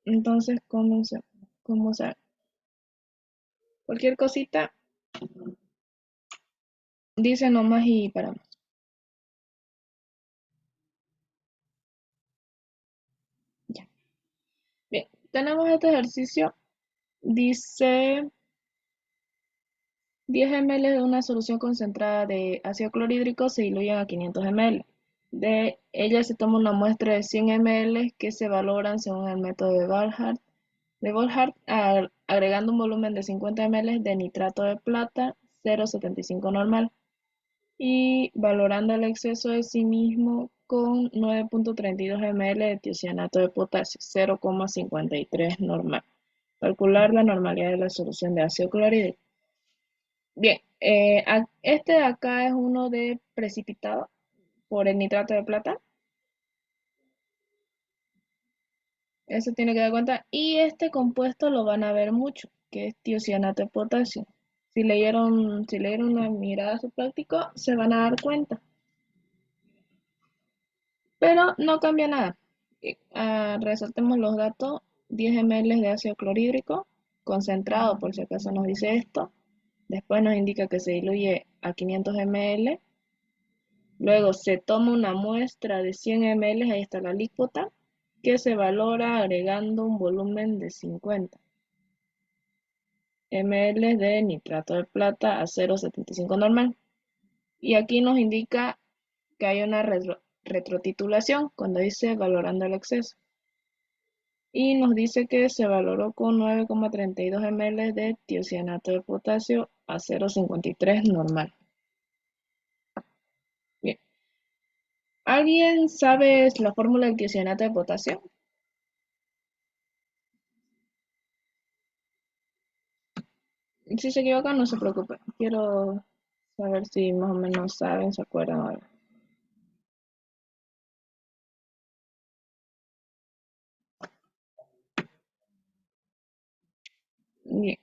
Entonces, ¿cómo se? Cualquier cosita, dice nomás y paramos. Ya. Bien, tenemos este ejercicio. Dice 10 ml de una solución concentrada de ácido clorhídrico se diluyen a 500 ml. De ella se toma una muestra de 100 ml que se valoran según el método de Volhard, agregando un volumen de 50 ml de nitrato de plata 0,75 normal y valorando el exceso de sí mismo con 9,32 ml de tiocianato de potasio 0,53 normal. Calcular la normalidad de la solución de ácido clorhídrico. Bien, este de acá es uno de precipitado por el nitrato de plata. Eso tiene que dar cuenta. Y este compuesto lo van a ver mucho, que es tiocianato de potasio. Si leyeron una mirada a su práctico, se van a dar cuenta. Pero no cambia nada. Resaltemos los datos. 10 ml de ácido clorhídrico concentrado, por si acaso nos dice esto. Después nos indica que se diluye a 500 ml. Luego se toma una muestra de 100 ml, ahí está la alícuota, que se valora agregando un volumen de 50 ml de nitrato de plata a 0,75 normal. Y aquí nos indica que hay una retrotitulación cuando dice valorando el exceso. Y nos dice que se valoró con 9,32 ml de tiocianato de potasio a 0,53 normal. Bien. ¿Alguien sabe la fórmula del tiocianato de potasio? Si se equivocan, no se preocupen. Quiero saber si más o menos saben, se acuerdan o algo. Bien.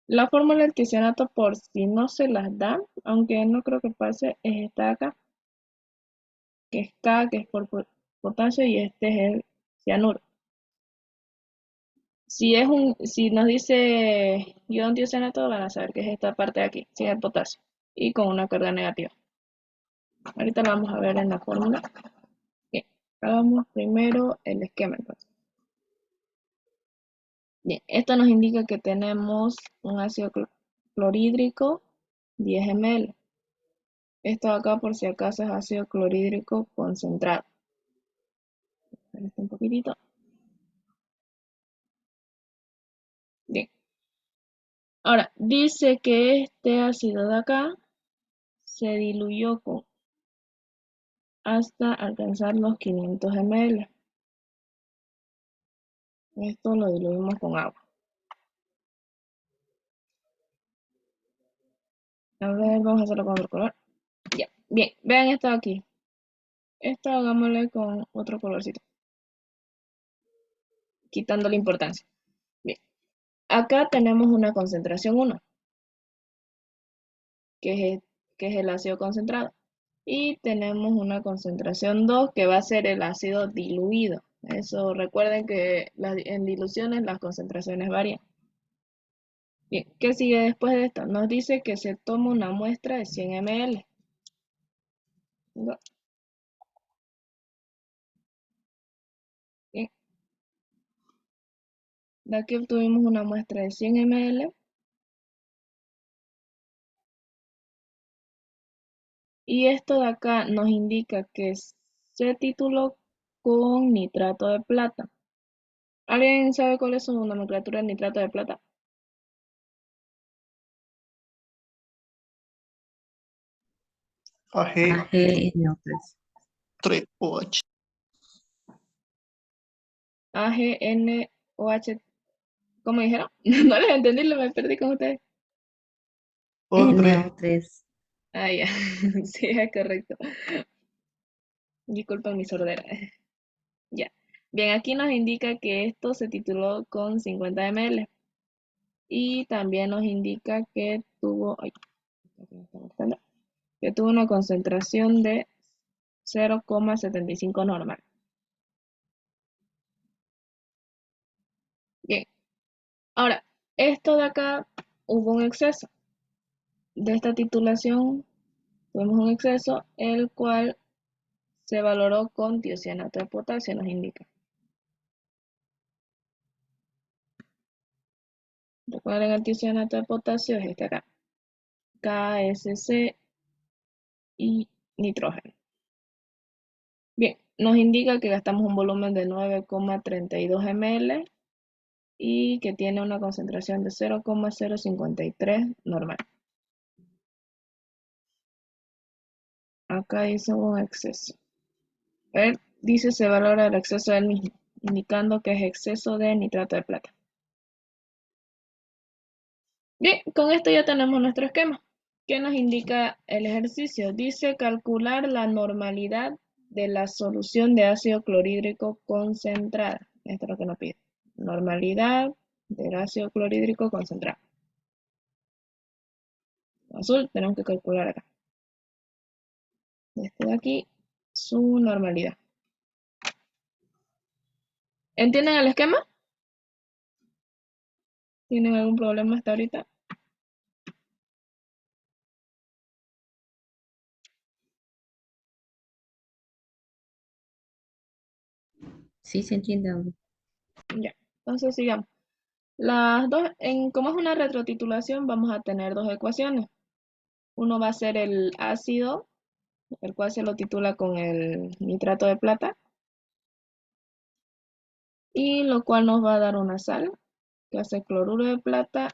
La fórmula del tiocianato, por si no se las dan, aunque no creo que pase, es esta de acá, que es K, que es por potasio, y este es el cianuro. Si nos dice ion tiocianato, van a saber que es esta parte de aquí, sin el potasio, y con una carga negativa. Ahorita lo vamos a ver en la fórmula. Bien, hagamos primero el esquema entonces. Bien, esto nos indica que tenemos un ácido clorhídrico 10 ml. Esto acá por si acaso es ácido clorhídrico concentrado. Un poquitito. Bien. Ahora, dice que este ácido de acá se diluyó hasta alcanzar los 500 ml. Esto lo diluimos con agua. A ver, vamos a hacerlo con otro color. Ya. Bien, vean esto aquí. Esto hagámosle con otro colorcito, quitando la importancia. Bien. Acá tenemos una concentración 1, que es el ácido concentrado. Y tenemos una concentración 2, que va a ser el ácido diluido. Eso recuerden que en diluciones las concentraciones varían. Bien, ¿qué sigue después de esto? Nos dice que se toma una muestra de 100 ml. Bien, de aquí obtuvimos una muestra de 100 ml. Y esto de acá nos indica que se tituló con nitrato de plata. ¿Alguien sabe cuál es su nomenclatura de nitrato de plata? AG, AgNO3. 3OH. AgNOH. ¿Cómo dijeron? No les entendí, me perdí con ustedes. O3. NO3. Ah, ya. Sí, es correcto. Disculpen mi sordera. Ya. Bien, aquí nos indica que esto se tituló con 50 ml. Y también nos indica que tuvo, ay, que tuvo una concentración de 0,75 normal. Ahora, esto de acá hubo un exceso. De esta titulación tuvimos un exceso, el cual se valoró con tiocianato de potasio, nos indica. Recuerden, el tiocianato de potasio es este acá, KSC y nitrógeno. Bien, nos indica que gastamos un volumen de 9,32 ml y que tiene una concentración de 0,053 normal. Acá dice un exceso. A ver, dice se valora el exceso del mismo, indicando que es exceso de nitrato de plata. Bien, con esto ya tenemos nuestro esquema. ¿Qué nos indica el ejercicio? Dice calcular la normalidad de la solución de ácido clorhídrico concentrada. Esto es lo que nos pide. Normalidad del ácido clorhídrico concentrado. Azul tenemos que calcular acá. Este de aquí, su normalidad. ¿Entienden el esquema? ¿Tienen algún problema hasta ahorita? Sí, se entiende algo. Ya, entonces sigamos. Las dos, como es una retrotitulación, vamos a tener dos ecuaciones. Uno va a ser el ácido, el cual se lo titula con el nitrato de plata, y lo cual nos va a dar una sal, que hace cloruro de plata,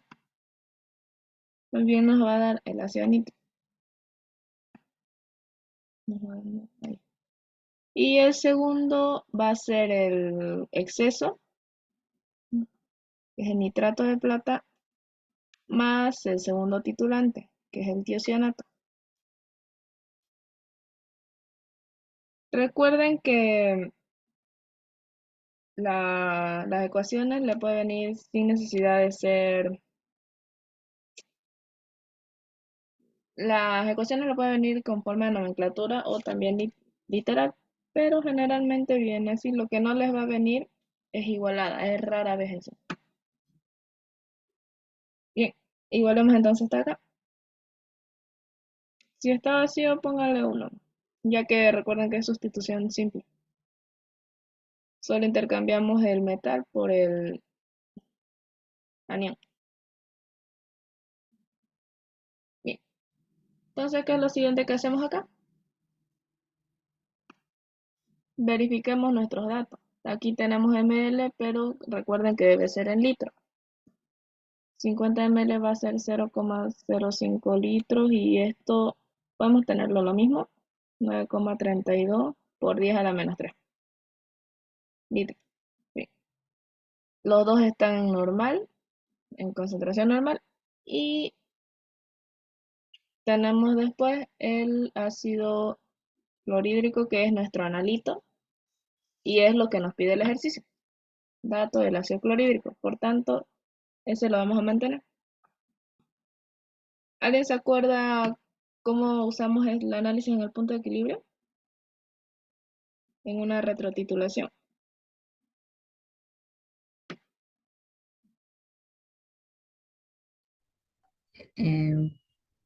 también nos va a dar el ácido nítrico. Y el segundo va a ser el exceso, que es el nitrato de plata, más el segundo titulante, que es el tiocianato. Recuerden que las ecuaciones le pueden venir sin necesidad de ser, las ecuaciones le pueden venir con forma de nomenclatura o también literal, pero generalmente viene así. Lo que no les va a venir es igualada, es rara vez eso. Bien, igualemos entonces hasta acá. Si está vacío, póngale 1, ya que recuerden que es sustitución simple. Solo intercambiamos el metal por el anión. Bien, entonces, ¿qué es lo siguiente que hacemos acá? Verifiquemos nuestros datos. Aquí tenemos ml, pero recuerden que debe ser en litros. 50 ml va a ser 0,05 litros y esto podemos tenerlo lo mismo, 9,32 por 10 a la menos 3 litros. Bien. Los dos están en normal, en concentración normal, y tenemos después el ácido clorhídrico, que es nuestro analito, y es lo que nos pide el ejercicio. Dato del ácido clorhídrico. Por tanto, ese lo vamos a mantener. ¿Alguien se acuerda cómo usamos el análisis en el punto de equilibrio? En una retrotitulación. Eh,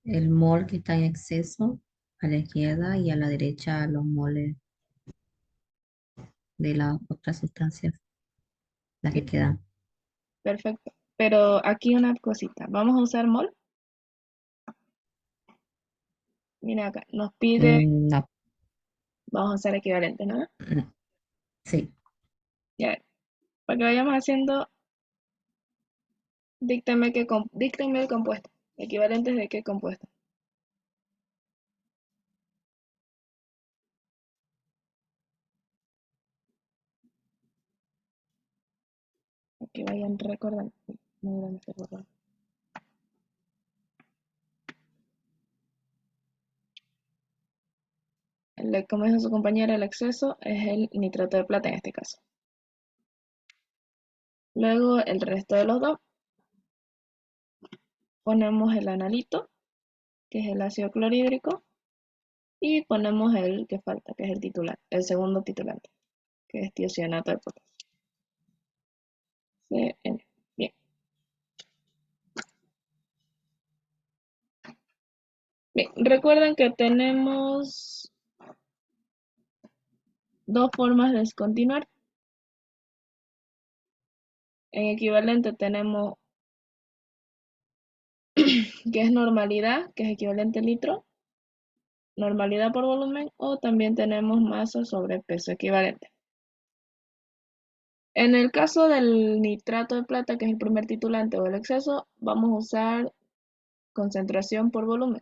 el mol que está en exceso a la izquierda y a la derecha los moles de las otras sustancias, las que quedan. Perfecto. Pero aquí una cosita. Vamos a usar mol. Mira acá. Nos pide, No, vamos a usar equivalentes, ¿no? no, sí. Ya ver. Para que vayamos haciendo, díctenme el compuesto. ¿Equivalentes de qué compuesto? Para que vayan recordando. Muy grande este borrador. Como dijo su compañera, el exceso es el nitrato de plata en este caso. Luego el resto de los dos. Ponemos el analito, que es el ácido clorhídrico, y ponemos el que falta, que es el titular, el segundo titulante, que es tiocianato de potasio. CN. Bien. Bien, recuerden que tenemos dos formas de descontinuar. En equivalente tenemos que es normalidad, que es equivalente a litro, normalidad por volumen, o también tenemos masa sobre peso equivalente. En el caso del nitrato de plata, que es el primer titulante o el exceso, vamos a usar concentración por volumen.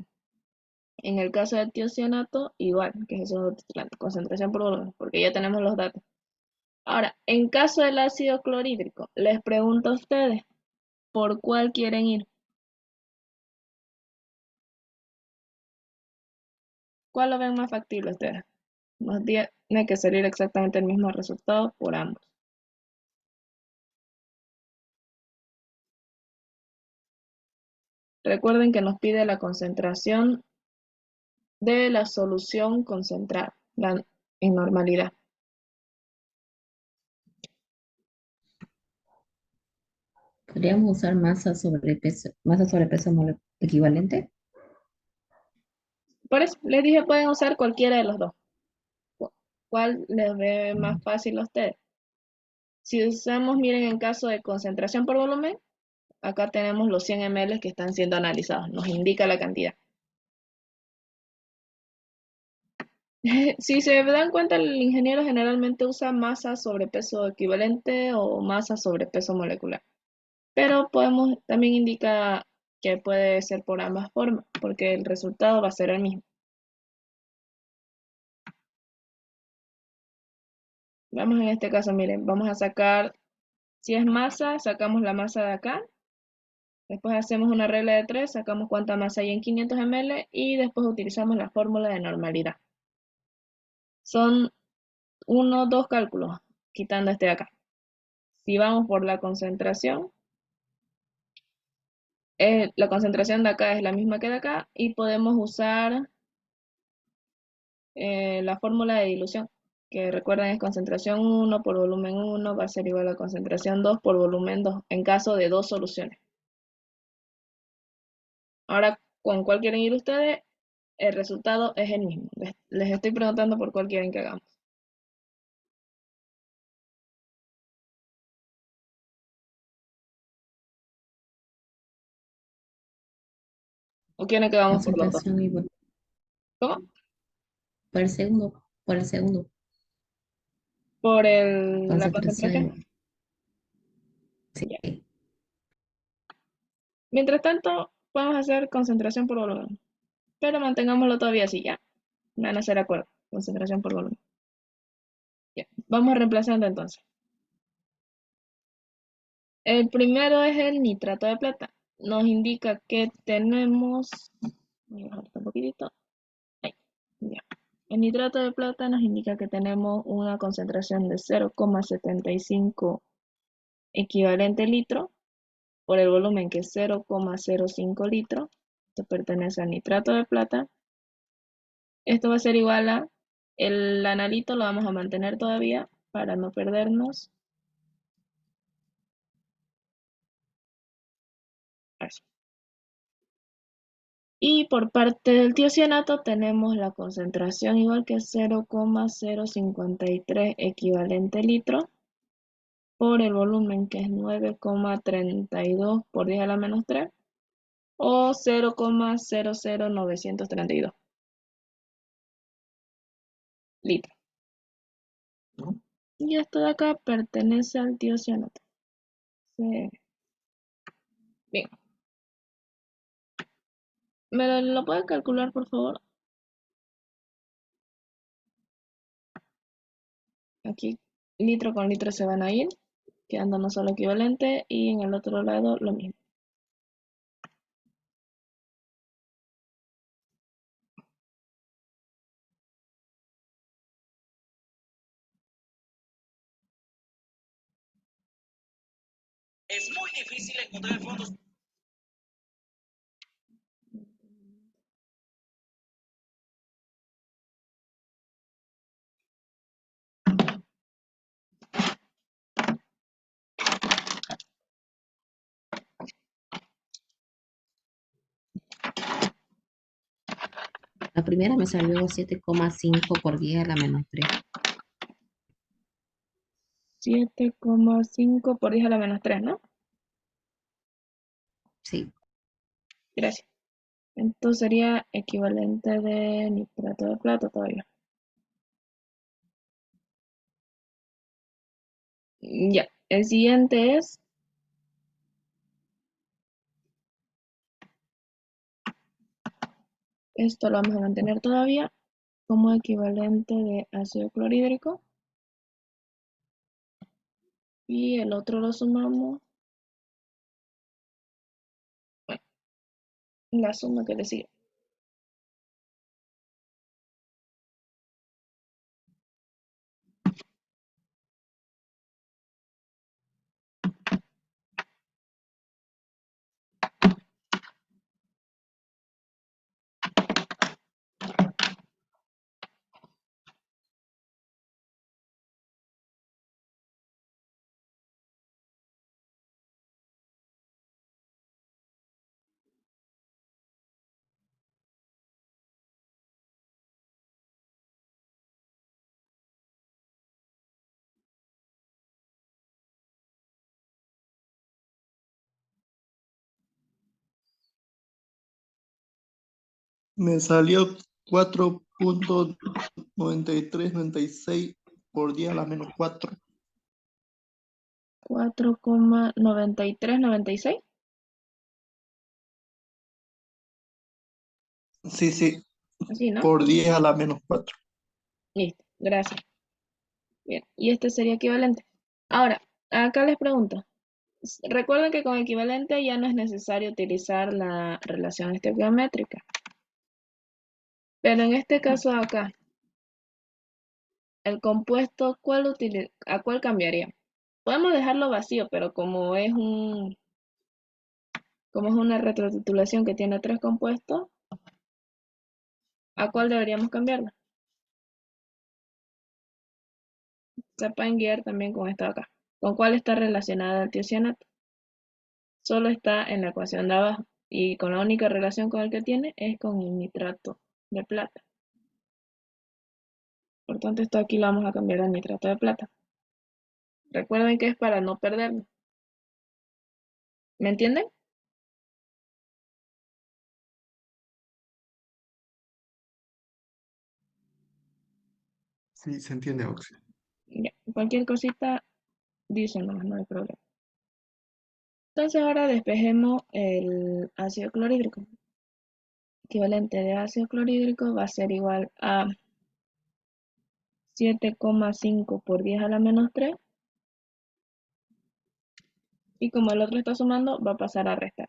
En el caso del tiocianato, igual, que es el segundo titulante, concentración por volumen, porque ya tenemos los datos. Ahora, en caso del ácido clorhídrico, les pregunto a ustedes, ¿por cuál quieren ir? ¿Cuál lo ven más factible ustedes? Nos tiene que salir exactamente el mismo resultado por ambos. Recuerden que nos pide la concentración de la solución concentrada en normalidad. ¿Podríamos usar masa sobre peso equivalente? Por eso les dije pueden usar cualquiera de los dos. ¿Cuál les ve más fácil a ustedes? Si usamos, miren, en caso de concentración por volumen, acá tenemos los 100 ml que están siendo analizados, nos indica la cantidad. Si se dan cuenta, el ingeniero generalmente usa masa sobre peso equivalente o masa sobre peso molecular. Pero podemos, también indica que puede ser por ambas formas, porque el resultado va a ser el mismo. Vamos en este caso, miren, vamos a sacar, si es masa, sacamos la masa de acá. Después hacemos una regla de 3, sacamos cuánta masa hay en 500 ml y después utilizamos la fórmula de normalidad. Son uno, dos cálculos, quitando este de acá. Si vamos por la concentración de acá es la misma que de acá y podemos usar la fórmula de dilución, que recuerden es concentración 1 por volumen 1 va a ser igual a concentración 2 por volumen 2 en caso de dos soluciones. Ahora, ¿con cuál quieren ir ustedes? El resultado es el mismo. Les estoy preguntando por cuál quieren que hagamos. ¿O quieren que hagamos por los dos? Concentración igual. ¿Cómo? Por el segundo. Por la Concentración concentración. igual. Ya. Sí. Mientras tanto, vamos a hacer concentración por volumen. Pero mantengámoslo todavía así, ya. Me van a hacer acuerdo. Concentración por volumen. Ya. Vamos reemplazando entonces. El primero es el nitrato de plata. Nos indica que tenemos. Voy a bajar un poquitito. Ahí. Ya. El nitrato de plata nos indica que tenemos una concentración de 0,75 equivalente litro por el volumen que es 0,05 litros. Esto pertenece al nitrato de plata. Esto va a ser igual a el analito, lo vamos a mantener todavía para no perdernos. Eso. Y por parte del tiocianato tenemos la concentración igual que 0,053 equivalente litro por el volumen que es 9,32 por 10 a la menos 3 o 0,00932 litros. Y esto de acá pertenece al tiocianato. Sí. Bien, ¿me lo puede calcular por favor? Aquí litro con litro se van a ir, quedando no solo equivalente y en el otro lado lo mismo. Es muy difícil encontrar fondos. La primera me salió 7,5 por 10 a la menos 3. 7,5 por 10 a la menos 3, ¿no? Sí. Gracias. Entonces sería equivalente de nitrato de plata todavía. Ya, el siguiente es esto lo vamos a mantener todavía como equivalente de ácido clorhídrico. Y el otro lo sumamos. Bueno, la suma que le sigue. Me salió 4,9396 por 10 a la menos 4. 4,9396. Sí, sí, Así, ¿no? por 10 a la menos 4. Listo, gracias. Bien, y este sería equivalente. Ahora, acá les pregunto. Recuerden que con equivalente ya no es necesario utilizar la relación estequiométrica. Pero en este caso acá, el compuesto, ¿a cuál cambiaría? Podemos dejarlo vacío, pero como es una retrotitulación que tiene 3 compuestos, ¿a cuál deberíamos cambiarlo? Se pueden guiar también con esto acá. ¿Con cuál está relacionada el tiocianato? Solo está en la ecuación de abajo y con la única relación con el que tiene es con el nitrato de plata. Por tanto, esto aquí lo vamos a cambiar al nitrato de plata. Recuerden que es para no perderlo. ¿Me entienden? Sí, se entiende, Oxy. Ya, cualquier cosita, dicen nomás, no hay problema. Entonces ahora despejemos el ácido clorhídrico. Equivalente de ácido clorhídrico va a ser igual a 7,5 por 10 a la menos 3. Y como el otro está sumando, va a pasar a restar.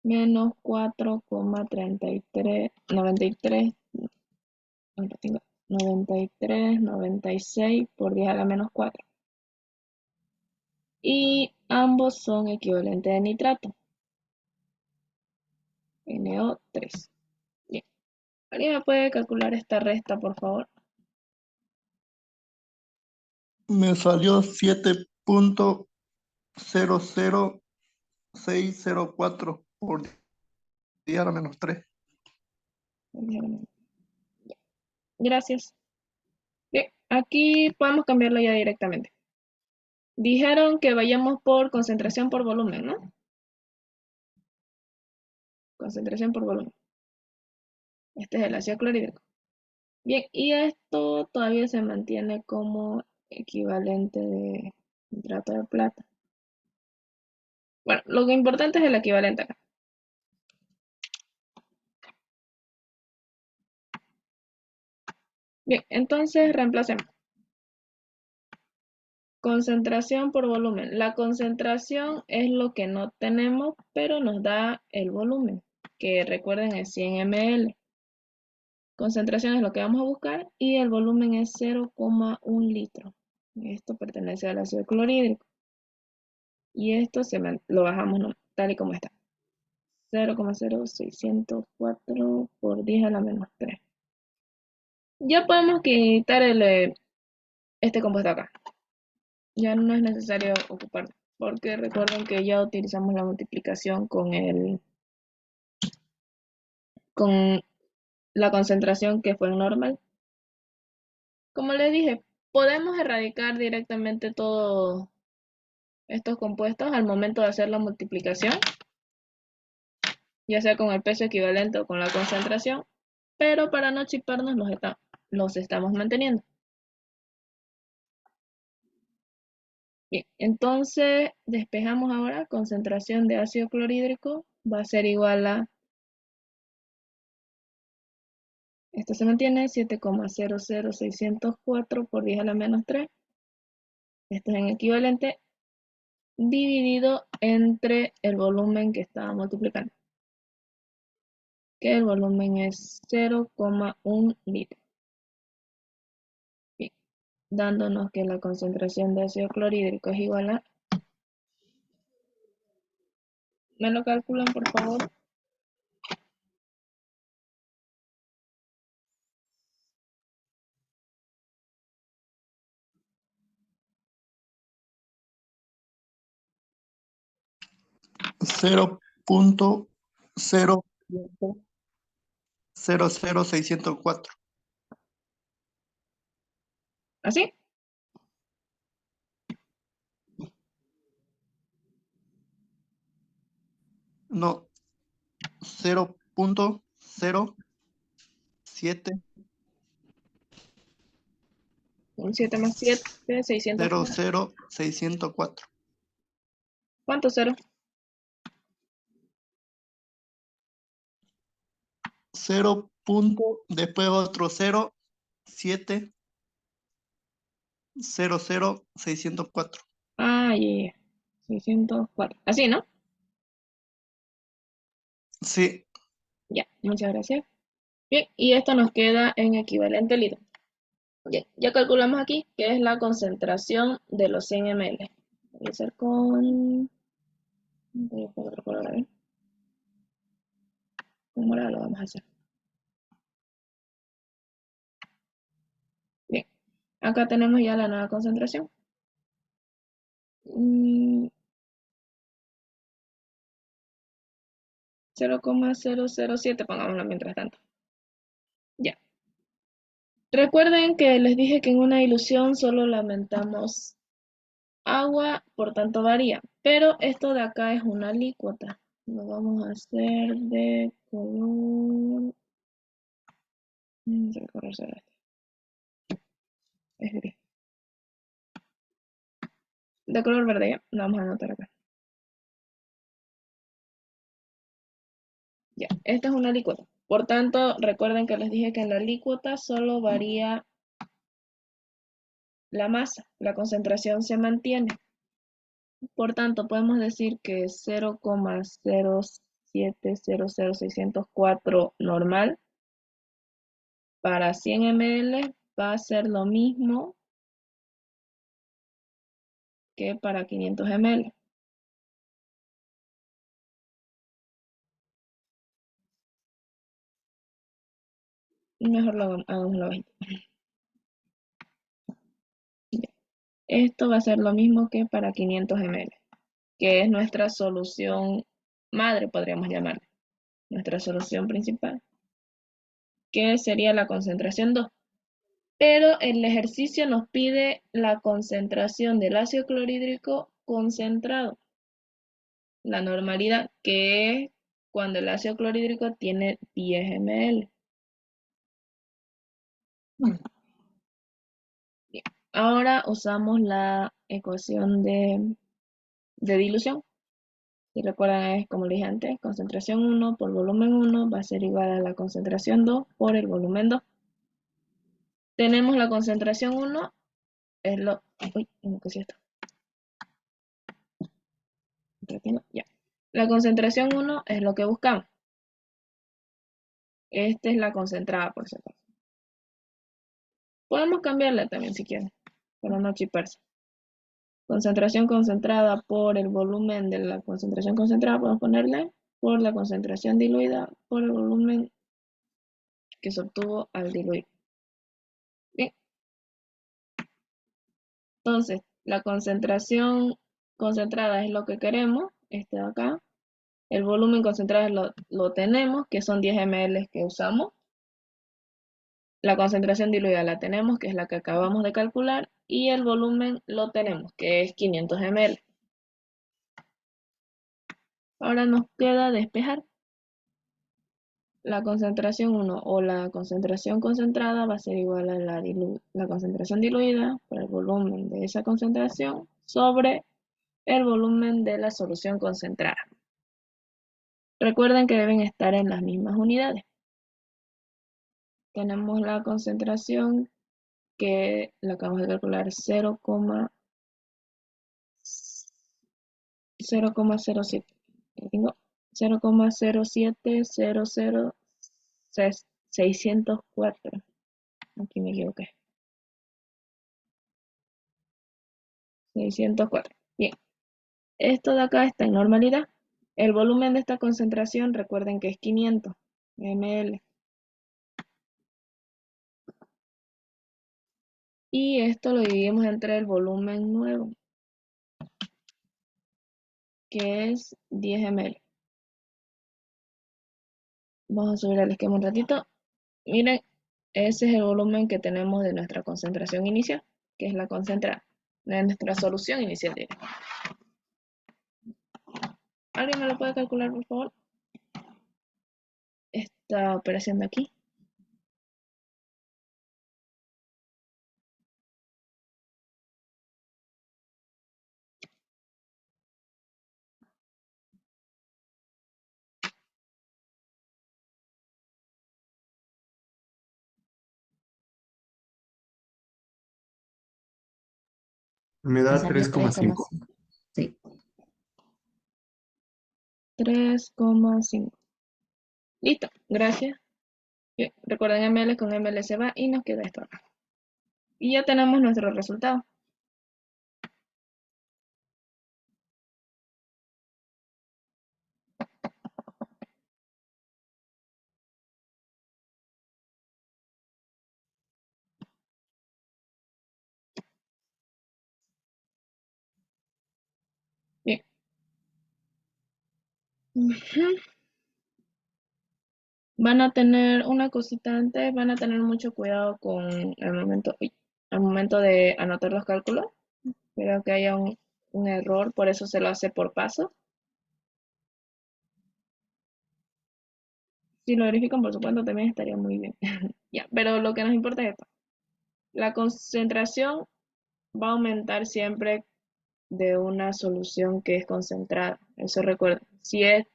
Menos 4,3393, 96 por 10 a la menos 4. Y ambos son equivalentes de nitrato. NO3. Bien. ¿Alguien me puede calcular esta resta, por favor? Me salió 7,00604 por 10 a la menos 3. Gracias. Bien, aquí podemos cambiarlo ya directamente. Dijeron que vayamos por concentración por volumen, ¿no? Concentración por volumen. Este es el ácido clorhídrico. Bien, y esto todavía se mantiene como equivalente de nitrato de plata. Bueno, lo que importante es el equivalente acá. Bien, entonces reemplacemos. Concentración por volumen. La concentración es lo que no tenemos, pero nos da el volumen, que recuerden es 100 ml. Concentración es lo que vamos a buscar y el volumen es 0,1 litro. Esto pertenece al ácido clorhídrico. Y esto lo bajamos, ¿no?, tal y como está. 0,0604 por 10 a la menos 3. Ya podemos quitar este compuesto acá. Ya no es necesario ocuparlo, porque recuerden que ya utilizamos la multiplicación con la concentración que fue en normal. Como les dije, podemos erradicar directamente todos estos compuestos al momento de hacer la multiplicación, ya sea con el peso equivalente o con la concentración, pero para no chiparnos los estamos manteniendo. Bien, entonces despejamos ahora, concentración de ácido clorhídrico va a ser igual a, esto se mantiene, 7,00604 por 10 a la menos 3, esto es en equivalente, dividido entre el volumen que estaba multiplicando, que el volumen es 0,1 litro. Bien, dándonos que la concentración de ácido clorhídrico es igual a, ¿me lo calculan por favor? 0.00604. ¿Así? No, 0.07 Un 7 más 7, 604. 00604. ¿Cuánto cero? 0. Después otro 0, 7, 00604. Ah, ya, 604. Así, ¿no? Sí, Ya, muchas gracias. Bien, y esto nos queda en equivalente litro. Bien, ya calculamos aquí que es la concentración de los 100 ml. Voy a hacer con... voy a poner otro color, a ver. Con morado lo vamos a hacer. Bien, acá tenemos ya la nueva concentración. 0,007, pongámoslo mientras tanto. Ya. Recuerden que les dije que en una dilución solo lamentamos agua, por tanto varía. Pero esto de acá es una alícuota. Lo vamos a hacer de color... ¿qué color será este? Es gris. De color verde, ya. Lo vamos a anotar acá. Ya, esta es una alícuota. Por tanto, recuerden que les dije que en la alícuota solo varía la masa. La concentración se mantiene. Por tanto, podemos decir que 0,0700604 normal para 100 ml va a ser lo mismo que para 500 ml. Mejor lo hagamos bajito. Esto va a ser lo mismo que para 500 ml, que es nuestra solución madre, podríamos llamarla, nuestra solución principal, que sería la concentración 2. Pero el ejercicio nos pide la concentración del ácido clorhídrico concentrado, la normalidad, que es cuando el ácido clorhídrico tiene 10 ml. Bien. Ahora usamos la ecuación de dilución. Si recuerdan, es como le dije antes, concentración 1 por volumen 1 va a ser igual a la concentración 2 por el volumen 2. Tenemos la concentración 1, es lo... Uy, ¿qué es esto? Ya. La concentración 1 es lo que buscamos. Esta es la concentrada, por si acaso. Podemos cambiarla también si quieren, para no chiparse. Concentración concentrada por el volumen de la concentración concentrada, podemos ponerle por la concentración diluida por el volumen que se obtuvo al diluir. Bien. Entonces, la concentración concentrada es lo que queremos, este de acá. El volumen concentrado lo tenemos, que son 10 ml que usamos. La concentración diluida la tenemos, que es la que acabamos de calcular, y el volumen lo tenemos, que es 500 ml. Ahora nos queda despejar. La concentración 1 o la concentración concentrada va a ser igual a la concentración diluida por el volumen de esa concentración sobre el volumen de la solución concentrada. Recuerden que deben estar en las mismas unidades. Tenemos la concentración que la acabamos de calcular 0,07. Tengo 0,0700604. Aquí me equivoqué. 604. Bien. Esto de acá está en normalidad. El volumen de esta concentración, recuerden que es 500 ml. Y esto lo dividimos entre el volumen nuevo, que es 10 ml. Vamos a subir el esquema un ratito. Miren, ese es el volumen que tenemos de nuestra concentración inicial, que es la concentrada, de nuestra solución inicial. ¿Alguien me lo puede calcular, por favor? Esta operación de aquí. Me Me da salió 3,5. 3,5. Sí. 3,5. Listo, gracias. Bien, recuerden ml con ml se va y nos queda esto acá. Y ya tenemos nuestro resultado. Bien. Van a tener una cosita antes, van a tener mucho cuidado con al momento de anotar los cálculos. Espero que haya un error, por eso se lo hace por paso. Si lo verifican, por supuesto, también estaría muy bien. Ya, pero lo que nos importa es esto. La concentración va a aumentar siempre de una solución que es concentrada. Eso recuerden. Si en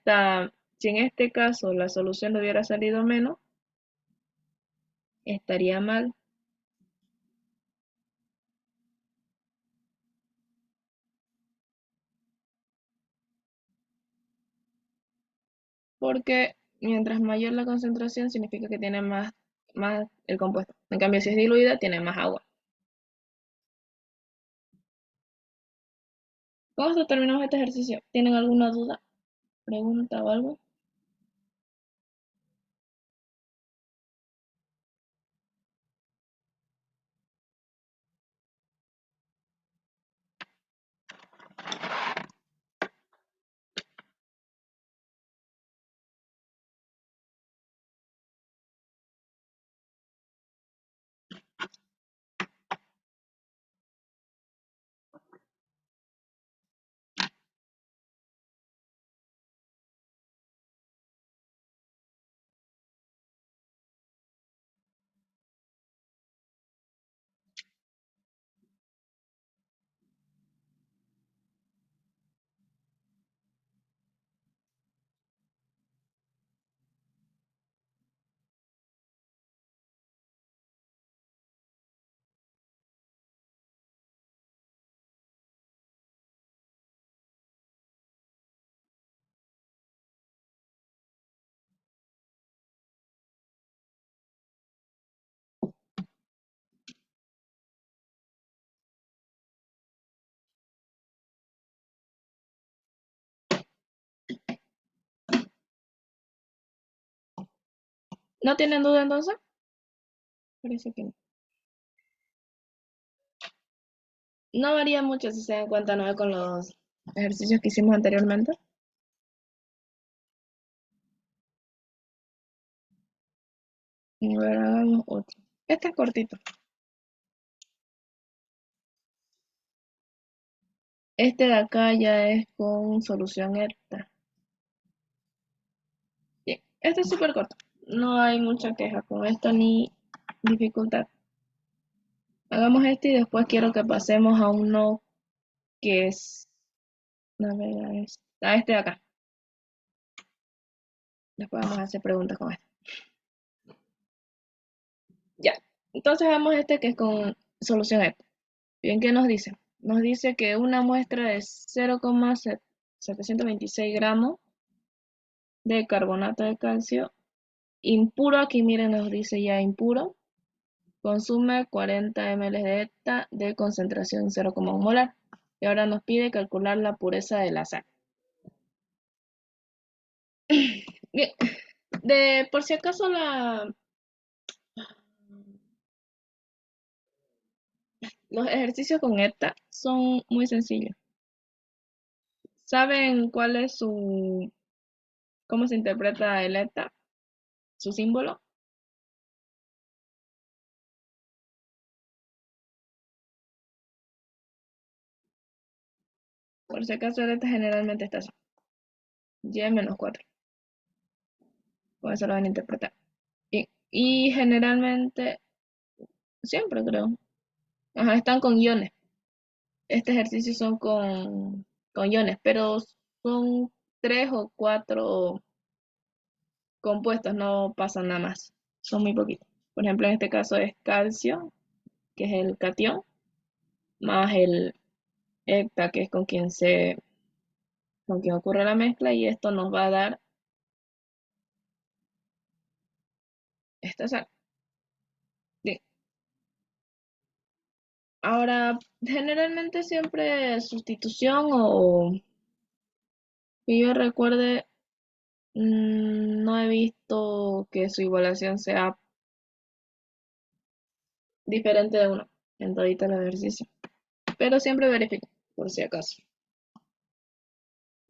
este caso la solución hubiera salido menos, estaría mal. Porque mientras mayor la concentración significa que tiene más el compuesto. En cambio, si es diluida, tiene más agua. Con esto terminamos este ejercicio. ¿Tienen alguna duda, pregunta o algo? ¿No tienen duda entonces? Parece que no. No varía mucho si se dan cuenta, ¿no? Con los ejercicios que hicimos anteriormente. A ver, hagamos otro. Este es cortito. Este de acá ya es con solución ETA. Bien, este es súper corto. No hay mucha queja con esto ni dificultad. Hagamos este y después quiero que pasemos a uno que es, a este de acá. Después vamos a hacer preguntas con este. Ya, entonces vemos este que es con solución ETA. Bien, ¿qué nos dice? Nos dice que una muestra de 0,726 gramos de carbonato de calcio impuro, aquí miren nos dice ya impuro, consume 40 ml de ETA de concentración 0,1 molar. Y ahora nos pide calcular la pureza de la sal. Bien, por si acaso los ejercicios con ETA son muy sencillos. ¿Saben cuál es cómo se interpreta el ETA? Su símbolo. Por si acaso el ETA generalmente está así. Y-4. Por eso lo van a interpretar. Y generalmente, siempre creo. Ajá, están con iones. Este ejercicio son con iones, pero son 3 o 4 compuestos, no pasa nada más. Son muy poquitos. Por ejemplo, en este caso es calcio, que es el catión, más el hepta, que es con quien ocurre la mezcla, y esto nos va a dar esta sal. Bien. Ahora, generalmente siempre sustitución o que yo recuerde, no he visto que su igualación sea diferente de uno en todito el ejercicio. Pero siempre verifico, por si acaso.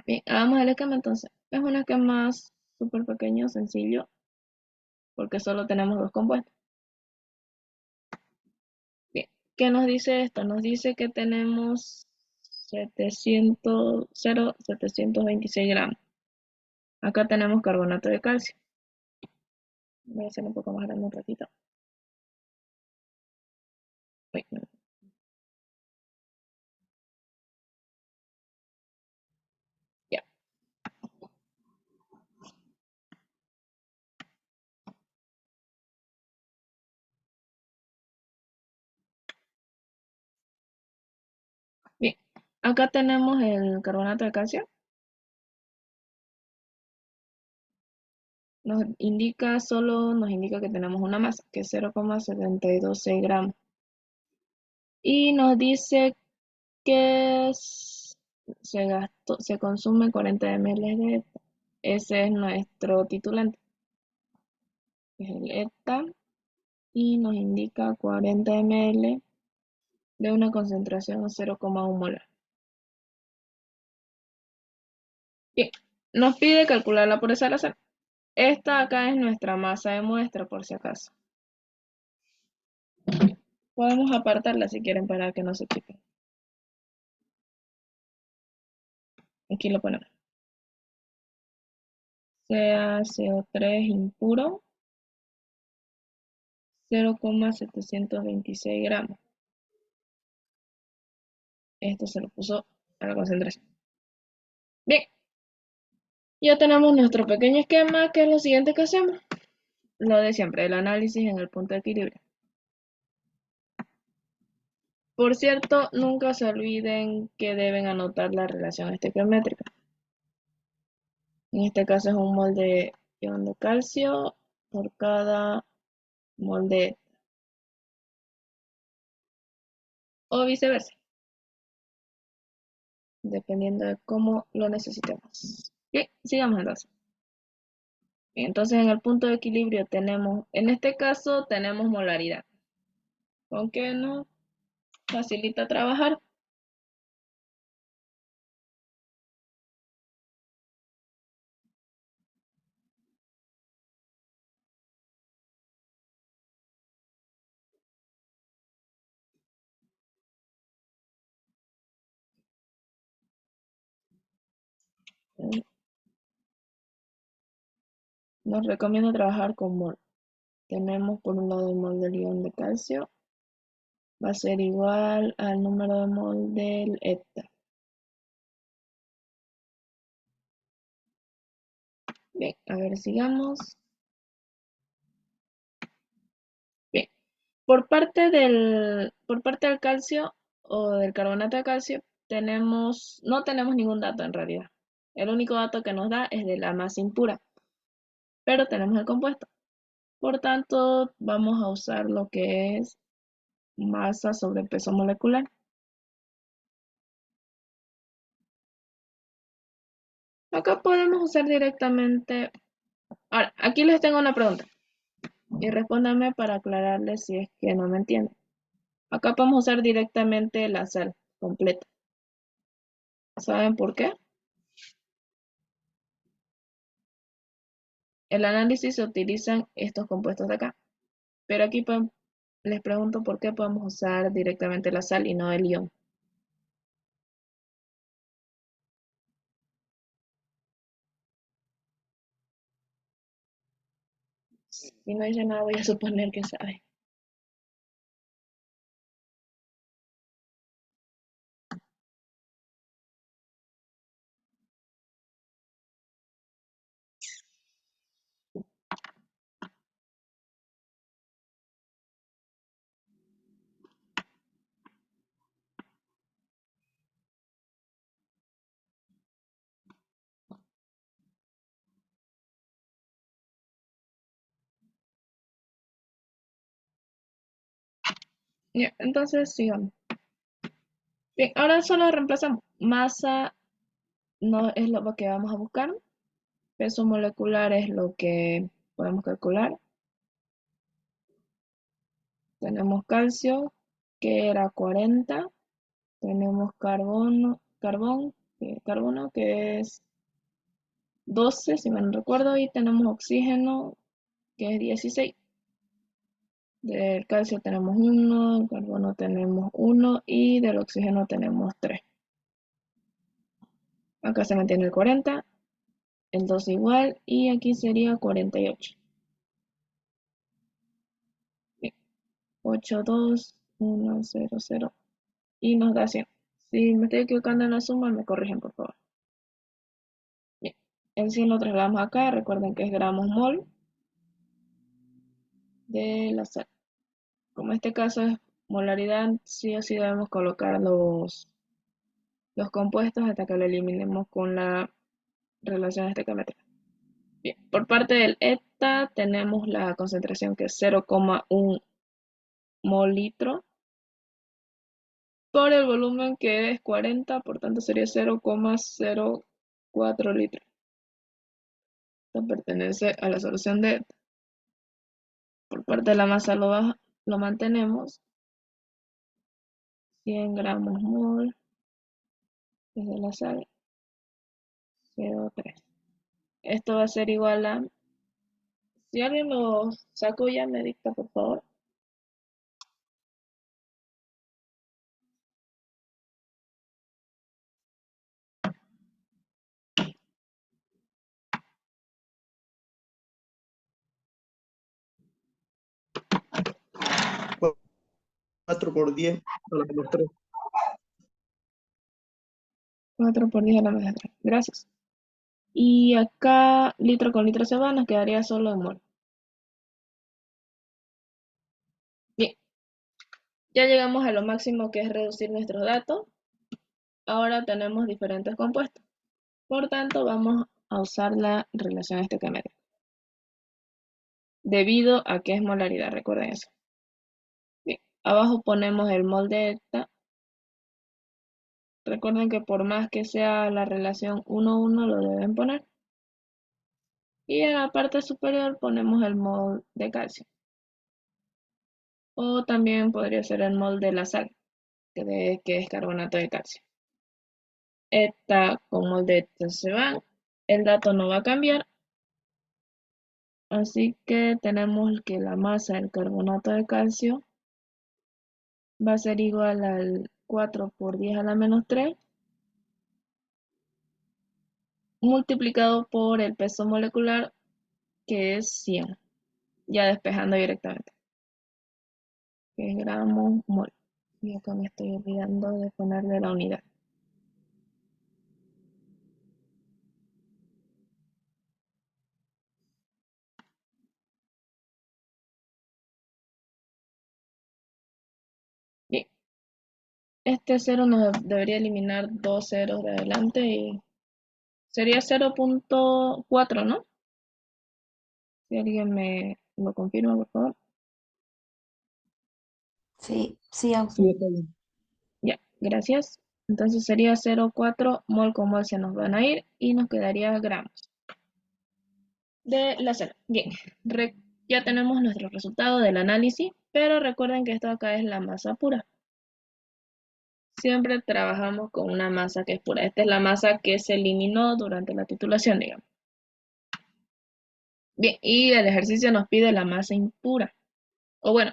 Bien, hagamos el esquema entonces. Es un esquema súper pequeño, sencillo, porque solo tenemos dos compuestos. Bien, ¿qué nos dice esto? Nos dice que tenemos 726 gramos. Acá tenemos carbonato de calcio. Voy a hacer un poco más grande un ratito. Uy, no. Ya. Bien, acá tenemos el carbonato de calcio. Solo nos indica que tenemos una masa, que es 0,726 gramos. Y nos dice que se consume 40 ml de ETA. Ese es nuestro titulante, es el ETA, y nos indica 40 ml de una concentración de 0,1 molar. Bien, nos pide calcular la pureza de la sal. Esta acá es nuestra masa de muestra, por si acaso. Podemos apartarla si quieren para que no se chiquen. Aquí lo ponemos. CaCO3 impuro, 0,726 gramos. Esto se lo puso a la concentración. Bien, ya tenemos nuestro pequeño esquema, que es lo siguiente que hacemos. Lo de siempre, el análisis en el punto de equilibrio. Por cierto, nunca se olviden que deben anotar la relación estequiométrica. En este caso es un mol de ion de calcio por cada mol de ETA, o viceversa, dependiendo de cómo lo necesitemos. Bien, sigamos entonces. Entonces en el punto de equilibrio tenemos, en este caso tenemos molaridad, con que nos facilita trabajar. Nos recomienda trabajar con mol. Tenemos por un lado el mol del ion de calcio. Va a ser igual al número de mol del eta. Bien, a ver, sigamos. Bien, por parte del calcio o del carbonato de calcio, no tenemos ningún dato en realidad. El único dato que nos da es de la masa impura, pero tenemos el compuesto. Por tanto, vamos a usar lo que es masa sobre peso molecular. Acá podemos usar directamente. Ahora, aquí les tengo una pregunta y respóndanme para aclararles si es que no me entienden. Acá podemos usar directamente la sal completa. ¿Saben por qué? El análisis se utilizan estos compuestos de acá, pero aquí les pregunto por qué podemos usar directamente la sal y no el ion. Si no dice nada, voy a suponer que sabe. Ya, entonces sigamos. Bien, ahora solo reemplazamos. Masa no es lo que vamos a buscar. Peso molecular es lo que podemos calcular. Tenemos calcio, que era 40. Tenemos carbono, que es 12, si me no recuerdo. Y tenemos oxígeno, que es 16. Del calcio tenemos 1, del carbono tenemos 1 y del oxígeno tenemos 3. Acá se mantiene el 40, el 2 igual y aquí sería 48. Bien, 8, 2, 1, 0, 0 y nos da 100. Si me estoy equivocando en la suma, me corrigen por favor. Bien, el 100 lo trasladamos acá, recuerden que es gramos mol de la sal. Como este caso es molaridad, sí o sí debemos colocar los compuestos hasta que lo eliminemos con la relación estequiométrica. Bien, por parte del eta tenemos la concentración que es 0,1 mol litro por el volumen que es 40, por tanto sería 0,04 litros. Esto pertenece a la solución de eta. Por parte de la masa lo mantenemos 100 gramos mol de la sal CO3. Esto va a ser igual a, si alguien lo sacó ya me dicta por favor. 4 por 10 a la menos 3. 4 por 10 a la menos 3. Gracias. Y acá litro con litro se va, nos quedaría solo en mol. Bien, ya llegamos a lo máximo que es reducir nuestros datos. Ahora tenemos diferentes compuestos. Por tanto, vamos a usar la relación estequiométrica. Debido a que es molaridad, recuerden eso. Bien, abajo ponemos el mol de eta. Recuerden que por más que sea la relación 1:1 lo deben poner. Y en la parte superior ponemos el mol de calcio. O también podría ser el mol de la sal, que es carbonato de calcio. Eta con mol de eta se van. El dato no va a cambiar. Así que tenemos que la masa del carbonato de calcio va a ser igual al 4 por 10 a la menos 3 multiplicado por el peso molecular, que es 100, ya despejando directamente, que es gramos mol. Y acá me estoy olvidando de ponerle la unidad. Bien, este cero nos debería eliminar dos ceros de adelante y sería 0.4, ¿no? Si alguien me lo confirma, por favor. Sí, sí, Auxi. Sí, está bien. Ya, gracias. Entonces sería 0,4 mol con mol se nos van a ir y nos quedaría gramos de la cera. Bien, ya tenemos nuestro resultado del análisis, pero recuerden que esto acá es la masa pura. Siempre trabajamos con una masa que es pura. Esta es la masa que se eliminó durante la titulación, digamos. Bien, y el ejercicio nos pide la masa impura. O bueno,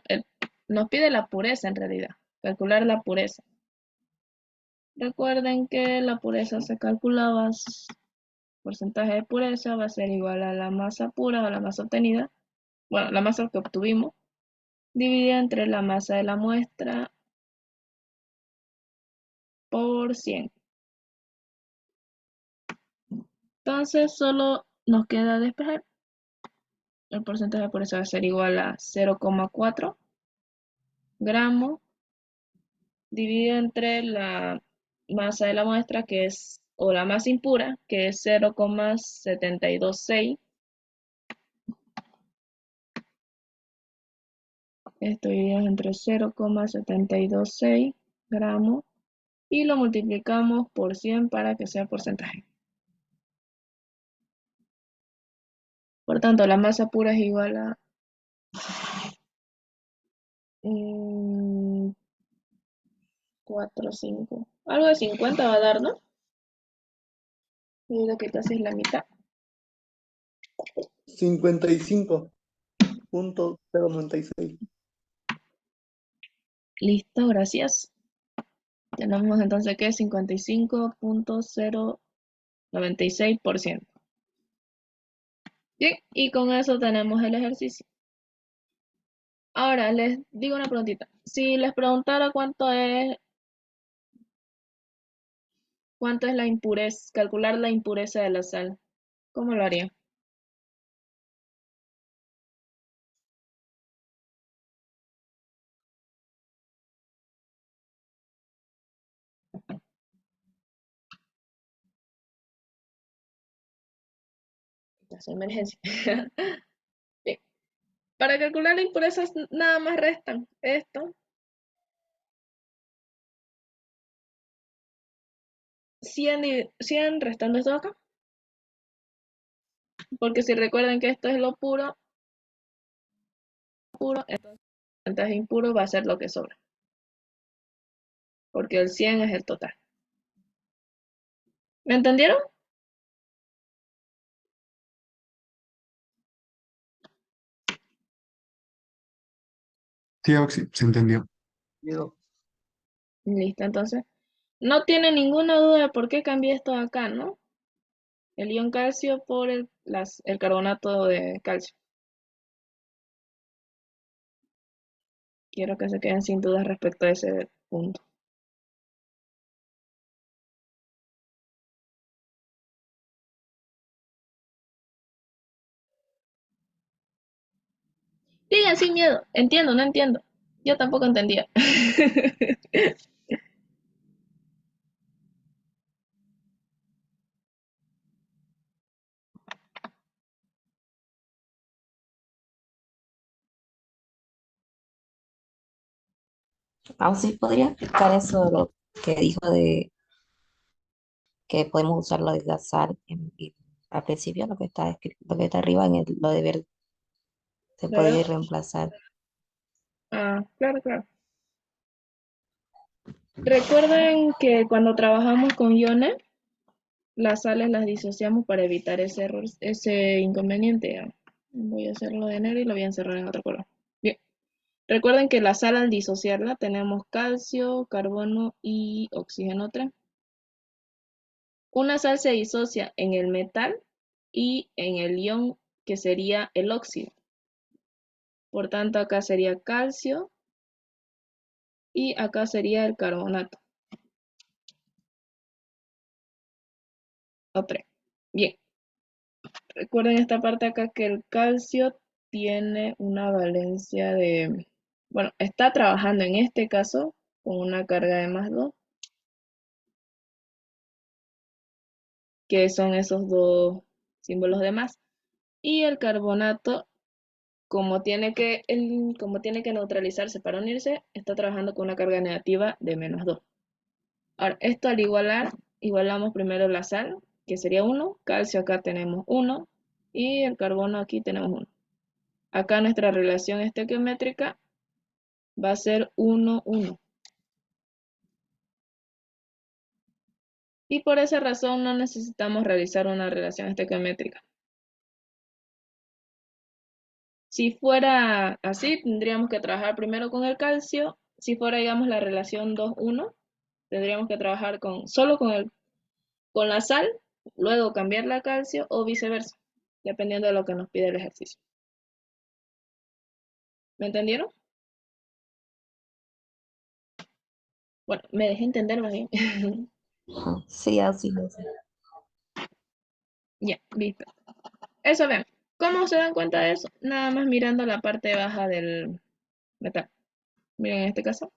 nos pide la pureza en realidad. Calcular la pureza. Recuerden que la pureza se calculaba, porcentaje de pureza va a ser igual a la masa pura o la masa obtenida. Bueno, la masa que obtuvimos, dividida entre la masa de la muestra por 100. Entonces solo nos queda despejar. El porcentaje de pureza va a ser igual a 0,4 gramos dividido entre la masa de la muestra, que es, o la masa impura, que es 0,726. Esto dividido entre 0,726 gramos y lo multiplicamos por 100 para que sea porcentaje. Por tanto, la masa pura es igual a 4, 5, algo de 50 va a dar, ¿no? Debido a que casi es la mitad. 55.096. Listo, gracias. Tenemos entonces que 55.096%. Bien, y con eso tenemos el ejercicio. Ahora les digo una preguntita. Si les preguntara cuánto es la impureza, calcular la impureza de la sal, ¿cómo lo haría? Caso de emergencia. Bien. Para calcular la impureza nada más restan esto, 100 restando esto acá. Porque si recuerden que esto es lo puro, entonces el porcentaje impuro va a ser lo que sobra. Porque el 100 es el total. ¿Me entendieron? Sí, Auxi, se entendió. Miedo. Listo, entonces. No tiene ninguna duda de por qué cambié esto de acá, ¿no? El ion calcio por el carbonato de calcio. Quiero que se queden sin dudas respecto a ese punto. Digan sin miedo. Entiendo, no entiendo. Yo tampoco entendía. Auxi, ¿podría explicar eso de lo que dijo de que podemos usarlo de sal al principio, lo que está escrito, lo que está arriba en lo de ver, se Claro. puede reemplazar? Ah, claro, claro. Recuerden que cuando trabajamos con iones, las sales las disociamos para evitar ese error, ese inconveniente. Voy a hacerlo de negro y lo voy a encerrar en otro color. Bien. Recuerden que la sal al disociarla tenemos calcio, carbono y oxígeno 3. Una sal se disocia en el metal y en el ion que sería el óxido. Por tanto, acá sería calcio y acá sería el carbonato. Otra. Bien, recuerden esta parte acá que el calcio tiene una valencia de, bueno, está trabajando en este caso con una carga de +2, que son esos dos símbolos de más. Y el carbonato, como tiene que neutralizarse para unirse, está trabajando con una carga negativa de -2. Ahora, esto al igualar, igualamos primero la sal, que sería 1, calcio acá tenemos 1, y el carbono aquí tenemos 1. Acá nuestra relación estequiométrica va a ser 1, 1. Y por esa razón no necesitamos realizar una relación estequiométrica. Si fuera así, tendríamos que trabajar primero con el calcio. Si fuera, digamos, la relación 2, 1, tendríamos que trabajar solo con la sal, luego cambiarla a calcio o viceversa, dependiendo de lo que nos pide el ejercicio. ¿Me entendieron? Bueno, me dejé entender más bien. Ajá. Sí, así es. Ya, listo. Eso vean. ¿Cómo se dan cuenta de eso? Nada más mirando la parte baja del metal. Miren en este caso.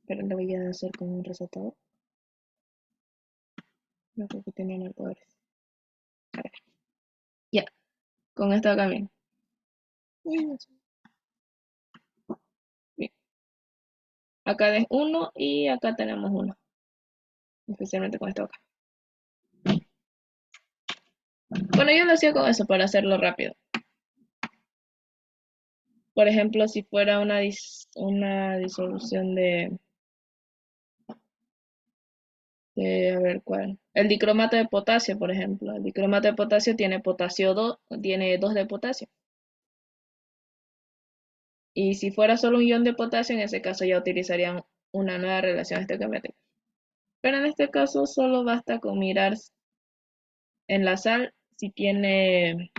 Pero lo voy a hacer con un resaltador. No creo que tenía marcadores. A ver. Ya, con esto acá bien. Bien. Acá es 1 y acá tenemos 1. Especialmente con esto acá. Bueno, yo lo hacía con eso para hacerlo rápido. Por ejemplo, si fuera una disolución a ver cuál. El dicromato de potasio, por ejemplo. El dicromato de potasio tiene potasio 2, tiene 2 de potasio. Y si fuera solo un ion de potasio, en ese caso ya utilizarían una nueva relación estequiométrica. Pero en este caso solo basta con mirar en la sal si tiene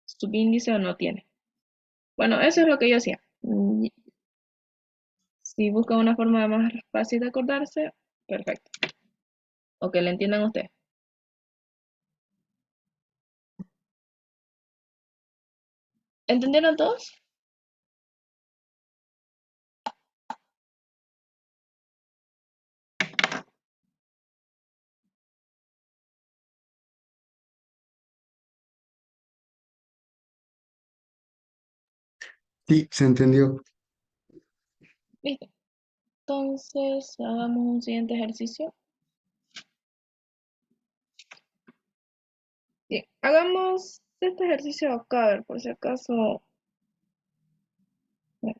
subíndice o no tiene. Bueno, eso es lo que yo hacía. Si buscan una forma más fácil de acordarse, perfecto. O que le entiendan ustedes. ¿Entendieron todos? Sí, se entendió. Listo. Entonces, hagamos un siguiente ejercicio. Bien, hagamos este ejercicio acá, a ver, por si acaso. Bueno,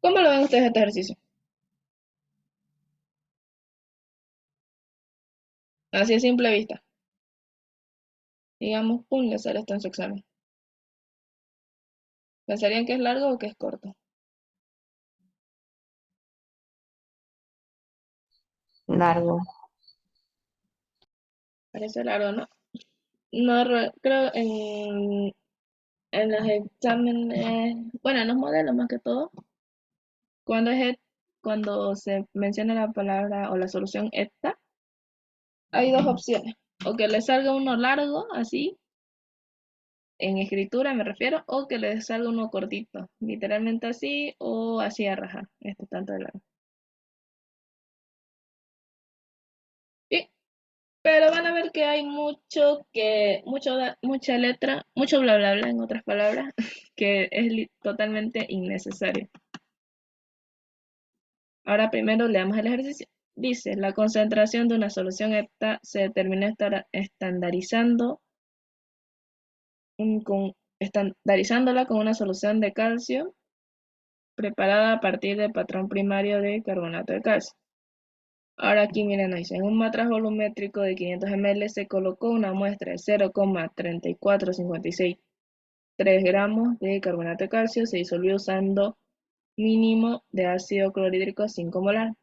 ¿cómo lo ven ustedes este ejercicio? Así a simple vista. Digamos, pum, le sale esto en su examen. ¿Pensarían que es largo o que es corto? Largo. Parece largo, ¿no? No, creo en los exámenes, bueno, en los modelos más que todo, cuando cuando se menciona la palabra o la solución esta, hay dos opciones. O que le salga uno largo, así, en escritura me refiero, o que le salga uno cortito, literalmente así, o así a rajar. Esto tanto de largo. Sí, pero van a ver que hay mucha letra, mucho bla bla bla en otras palabras, que es totalmente innecesario. Ahora primero leamos el ejercicio. Dice, la concentración de una solución se determina estandarizándola con una solución de calcio preparada a partir del patrón primario de carbonato de calcio. Ahora aquí miren, dice, en un matraz volumétrico de 500 ml se colocó una muestra de 0,34563 gramos de carbonato de calcio, se disolvió usando mínimo de ácido clorhídrico 5 molar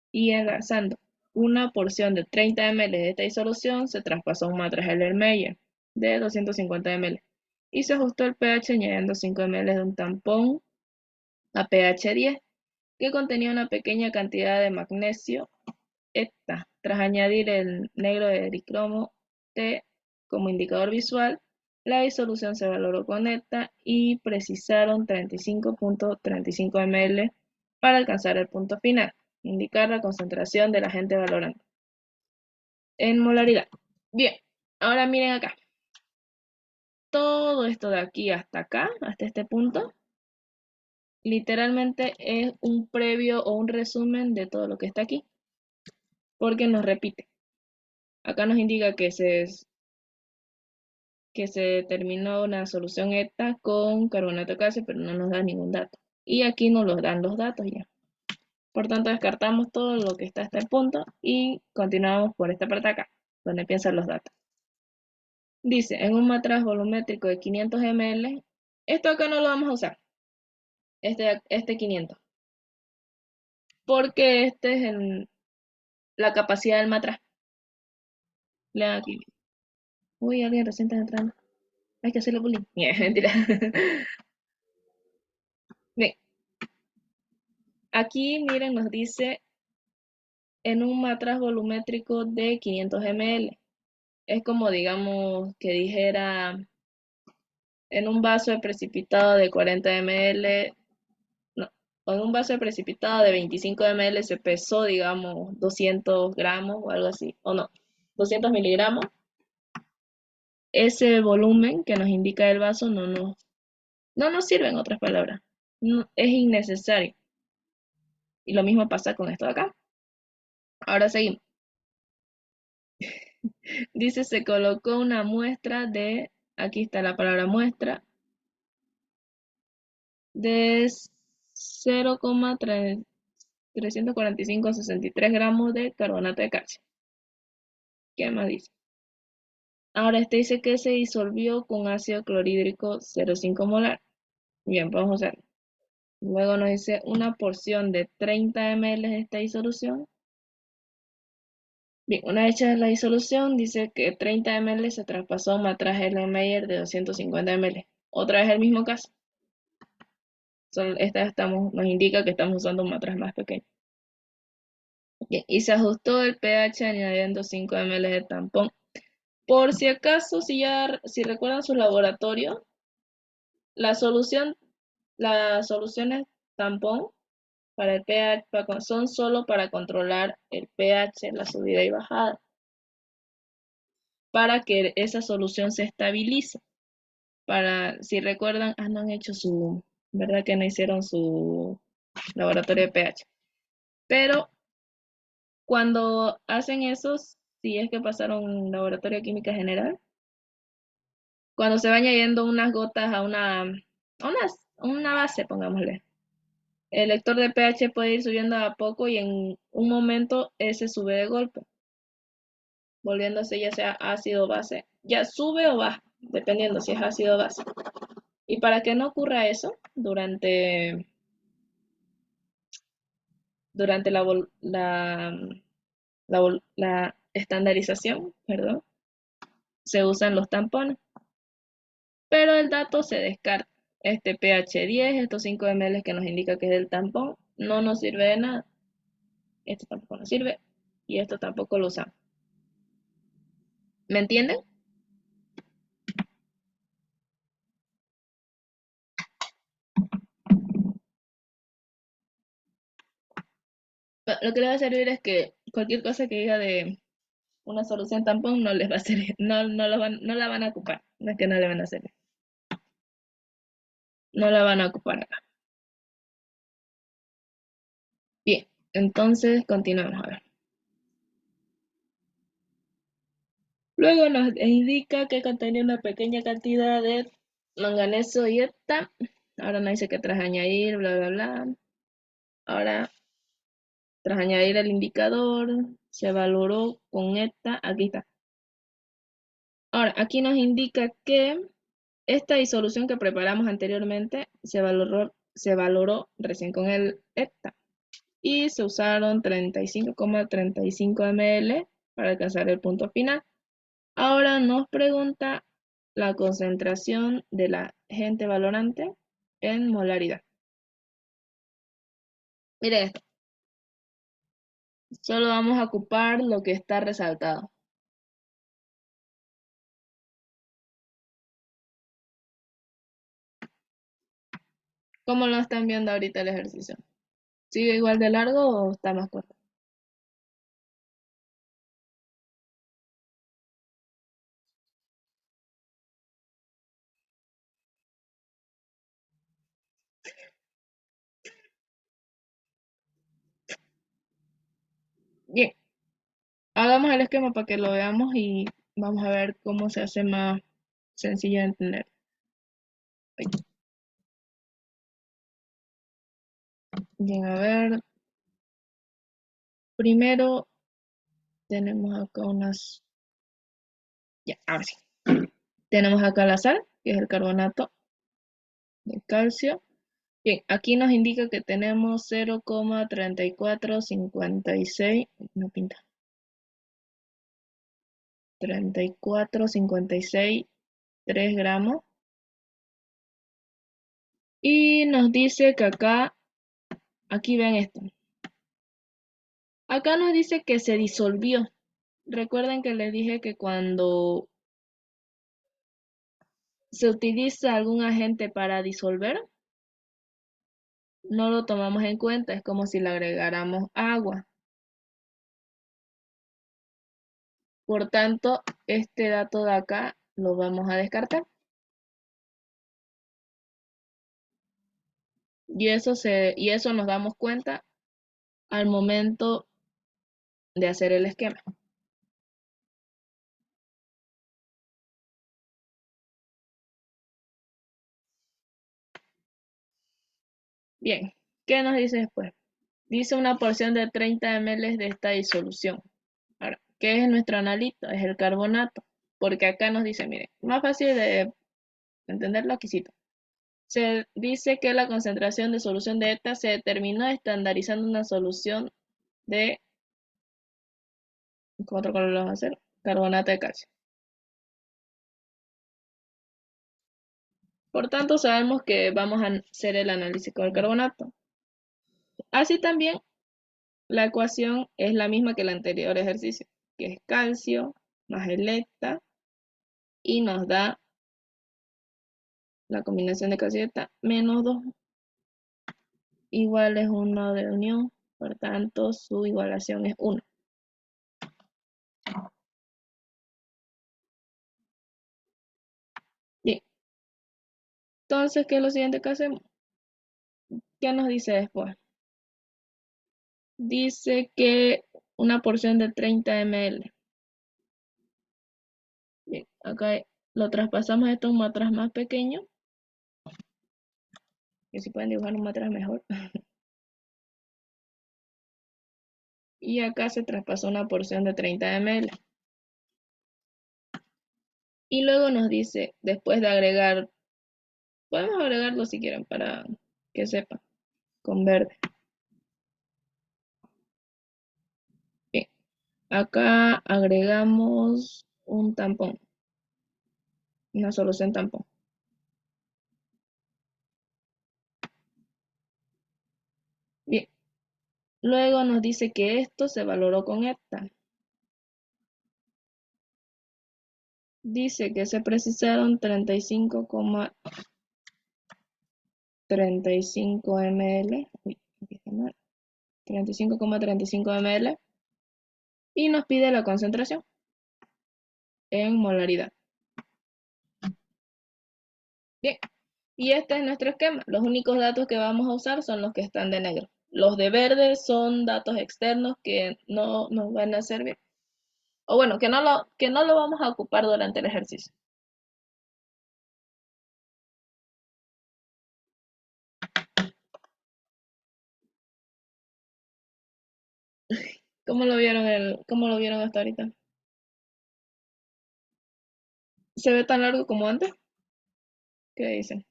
y enlazando una porción de 30 ml de esta disolución se traspasó a un matraz Erlenmeyer de 250 ml y se ajustó el pH añadiendo 5 ml de un tampón a pH 10 que contenía una pequeña cantidad de magnesio ETA. Tras añadir el negro de dicromo T como indicador visual, la disolución se valoró con ETA y precisaron 35.35 ml para alcanzar el punto final, indicar la concentración del agente valorante en molaridad. Bien, ahora miren acá. Todo esto de aquí hasta acá, hasta este punto, literalmente es un previo o un resumen de todo lo que está aquí, porque nos repite. Acá nos indica que se determinó una solución ETA con carbonato de calcio, pero no nos da ningún dato. Y aquí nos los dan los datos ya. Por tanto, descartamos todo lo que está hasta el punto y continuamos por esta parte acá, donde empiezan los datos. Dice, en un matraz volumétrico de 500 ml, esto acá no lo vamos a usar, este 500, porque este es la capacidad del matraz. Lean aquí. Uy, alguien recién está entrando. Hay que hacerle bullying. Mentira. Bien, aquí miren, nos dice en un matraz volumétrico de 500 ml. Es como, digamos, que dijera en un vaso de precipitado de 40 ml, no, o en un vaso de precipitado de 25 ml se pesó, digamos, 200 gramos o algo así, o no, 200 miligramos. Ese volumen que nos indica el vaso no nos sirve, en otras palabras. Es innecesario. Y lo mismo pasa con esto de acá. Ahora seguimos. Dice, se colocó una muestra de, aquí está la palabra muestra, de 0,34563 gramos de carbonato de calcio. ¿Qué más dice? Ahora este dice que se disolvió con ácido clorhídrico 0,5 molar. Bien, vamos a hacerlo. Luego nos dice una porción de 30 ml de esta disolución. Bien, una hecha la disolución, dice que 30 ml se traspasó a un matraz Erlenmeyer de 250 ml. Otra vez el mismo caso. Nos indica que estamos usando un matraz más pequeño. Bien, y se ajustó el pH añadiendo 5 ml de tampón. Por si acaso, si recuerdan su laboratorio, las soluciones tampón para el pH son solo para controlar el pH, la subida y bajada, para que esa solución se estabilice. Si recuerdan, no han hecho ¿verdad que no hicieron su laboratorio de pH? Pero cuando hacen eso, si es que pasaron un laboratorio de química general, cuando se va añadiendo unas gotas a una base, pongámosle, el lector de pH puede ir subiendo a poco y en un momento ese sube de golpe, volviéndose ya sea ácido o base. Ya sube o baja, dependiendo si es ácido o base. Y para que no ocurra eso, durante la estandarización, perdón, se usan los tampones. Pero el dato se descarta. Este pH 10, estos 5 ml que nos indica que es del tampón, no nos sirve de nada. Esto tampoco nos sirve y esto tampoco lo usamos. ¿Me entienden? Bueno, lo que les va a servir es que cualquier cosa que diga de una solución tampón no les va a servir, no la van a ocupar. No es que no le van a servir. No la van a ocupar acá. Bien, entonces continuamos a ver. Luego nos indica que contenía una pequeña cantidad de manganeso y ETA. Ahora nos dice que tras añadir, bla, bla, bla. Ahora, tras añadir el indicador, se valoró con ETA. Aquí está. Ahora, aquí nos indica que esta disolución que preparamos anteriormente se valoró recién con el ETA. y se usaron 35,35 ml para alcanzar el punto final. Ahora nos pregunta la concentración del agente valorante en molaridad. Mire esto, solo vamos a ocupar lo que está resaltado. ¿Cómo lo están viendo ahorita el ejercicio? ¿Sigue igual de largo o está más corto? Bien, hagamos el esquema para que lo veamos y vamos a ver cómo se hace más sencillo de entender. Bien, a ver. Primero tenemos acá unas... Ya, ahora sí. Tenemos acá la sal, que es el carbonato de calcio. Bien, aquí nos indica que tenemos 0,3456, no pinta, 34,56, 3 gramos. Y nos dice que acá, aquí ven esto. Acá nos dice que se disolvió. Recuerden que les dije que cuando se utiliza algún agente para disolver, no lo tomamos en cuenta, es como si le agregáramos agua. Por tanto, este dato de acá lo vamos a descartar. Y eso nos damos cuenta al momento de hacer el esquema. Bien, ¿qué nos dice después? Dice una porción de 30 ml de esta disolución. Ahora, ¿qué es nuestro analito? Es el carbonato. Porque acá nos dice, mire, más fácil de entenderlo aquí cito. Se dice que la concentración de solución de ETA se determinó estandarizando una solución de, ¿con otro color lo vamos a hacer? Carbonato de calcio. Por tanto, sabemos que vamos a hacer el análisis con el carbonato. Así también, la ecuación es la misma que el anterior ejercicio, que es calcio más el ETA y nos da la combinación de calcio y ETA menos 2 igual es 1 de unión, por tanto su igualación es 1. Bien, entonces, ¿qué es lo siguiente que hacemos? ¿Qué nos dice después? Dice que una porción de 30 ml. Bien, acá lo traspasamos esto a un matraz más pequeño. Que si pueden dibujar un matraz mejor. Y acá se traspasó una porción de 30 ml. Y luego nos dice, después de agregar, podemos agregarlo si quieren para que sepan, con verde. Bien, acá agregamos un tampón, una solución tampón. Bien, luego nos dice que esto se valoró con ETA. Dice que se precisaron 35,35 ml. Uy, aquí está mal. 35,35 ml. Y nos pide la concentración en molaridad. Bien, y este es nuestro esquema. Los únicos datos que vamos a usar son los que están de negro. Los de verde son datos externos que no nos van a servir. O bueno, que no lo vamos a ocupar durante el ejercicio. ¿Cómo lo vieron hasta ahorita? ¿Se ve tan largo como antes? ¿Qué dicen?